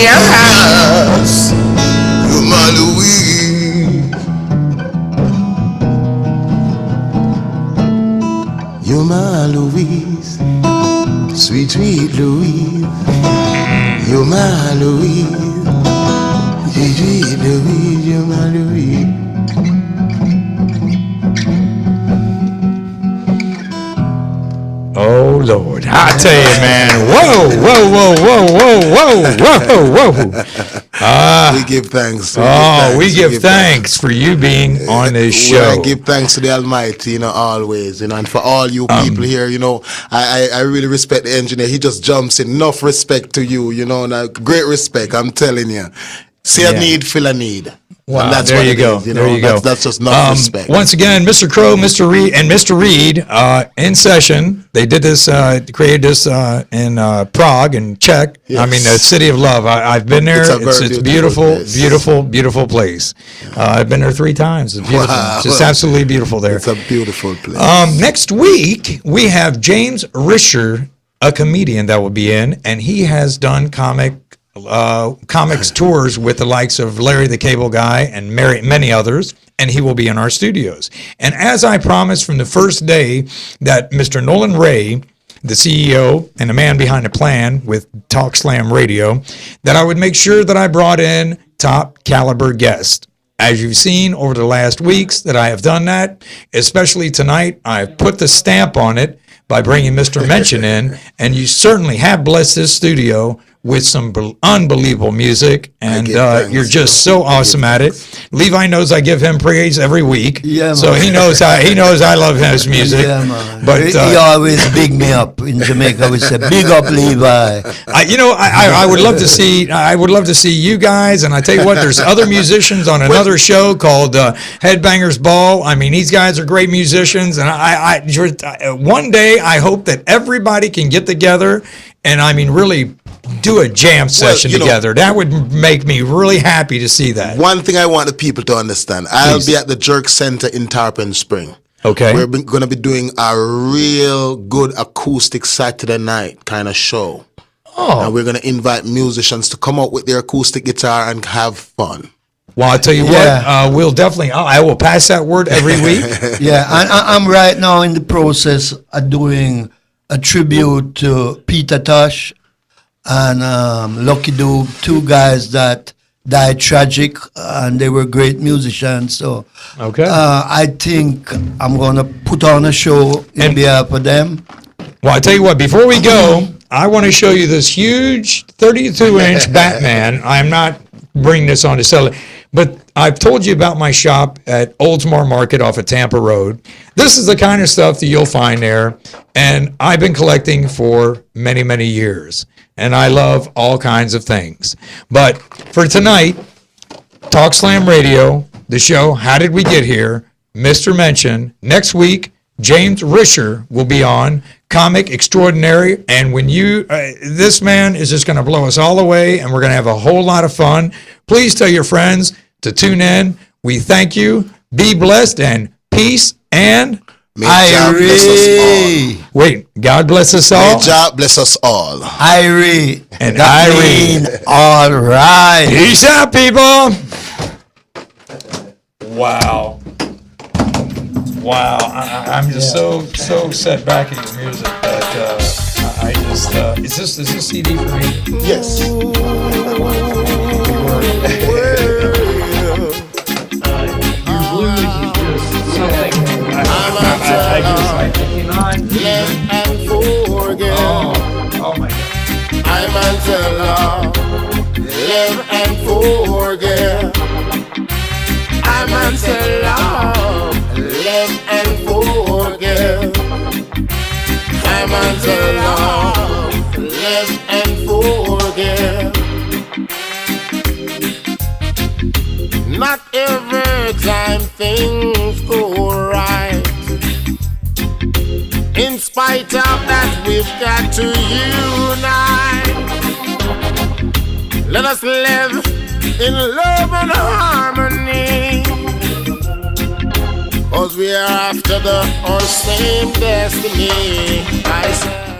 yes, you're my Louise. my Louise. Sweet Louise, you're my Louise. Oh Lord, I tell you, man, whoa. We give thanks. We give thanks for you being on this show. We give thanks to the Almighty, always, and for all you people here, I really respect the engineer. He just jumps in. Enough respect to you, great respect. I'm telling you. See a need, fill a need. Wow, and that's there what you go. Is, there you go. That's just not respect. Once again, Mr. Crow, Mr. Reed, and Mr. Reed in session. They did this, created this in Prague and Czech. Yes. I mean, the city of love. I've been there. It's beautiful, place. beautiful place. I've been there 3 times. It's beautiful. Wow. It's just absolutely beautiful there. It's a beautiful place. Next week, we have James Risher, a comedian that will be in, and he has done comics tours with the likes of Larry the Cable Guy and many others, and he will be in our studios. And as I promised from the first day that Mr. Nolan Ray, the CEO and the man behind the plan with Talk Slam Radio, that I would make sure that I brought in top caliber guests. As you've seen over the last weeks that I have done that, especially tonight, I've put the stamp on it by bringing Mr. Mention in, and you certainly have blessed this studio with some unbelievable music, and you're just so awesome at it. Levi knows I give him praise every week, so he knows I love his music. Yeah, man. But he always big me up in Jamaica. We say, "Big up, Levi." I would love to see. I would love to see you guys. And I tell you what, there's other musicians on another show called Headbangers Ball. I mean, these guys are great musicians, and one day I hope that everybody can get together and really do a jam session together. That would make me really happy to see that. One thing I want the people to understand, I'll be at the Jerk Center in Tarpon Spring. Okay. We're going to be doing a real good acoustic Saturday night kind of show. Oh. And we're going to invite musicians to come out with their acoustic guitar and have fun. Well, I'll tell you what, we'll definitely, I will pass that word every week. Yeah, I'm right now in the process of doing a tribute to Peter Tosh and Lucky Dube, 2 guys that died tragic, and they were great musicians. So I think I'm going to put on a show in behalf of them. Well, I tell you what, before we go, I want to show you this huge 32-inch Batman. I'm not bringing this on to sell it, but I've told you about my shop at Oldsmar Market off of Tampa Road. This is the kind of stuff that you'll find there, and I've been collecting for many, many years, and I love all kinds of things. But for tonight, Talk Slam Radio, the show, How Did We Get Here? Mr. Mention. Next week, James Risher will be on, comic extraordinary, and when this man is just going to blow us all away, and we're going to have a whole lot of fun. Please tell your friends to tune in. We thank you. Be blessed, and peace, and May God bless us all. Wait, God bless us all? May God bless us all. Irene. And Irene. All right. Peace out, people. Wow. Wow, I'm just so set back at your music that I just is this CD for me? Yes. Your blues is just something. I cannot live and forget. Oh my God. I'm until love. Live and forget. I'm until love. Live and forget. I'm until love. Live and forget. Not every time things go right. In spite of that, we've got to unite. Let us live in love and harmony, 'cause we are after our same destiny. I said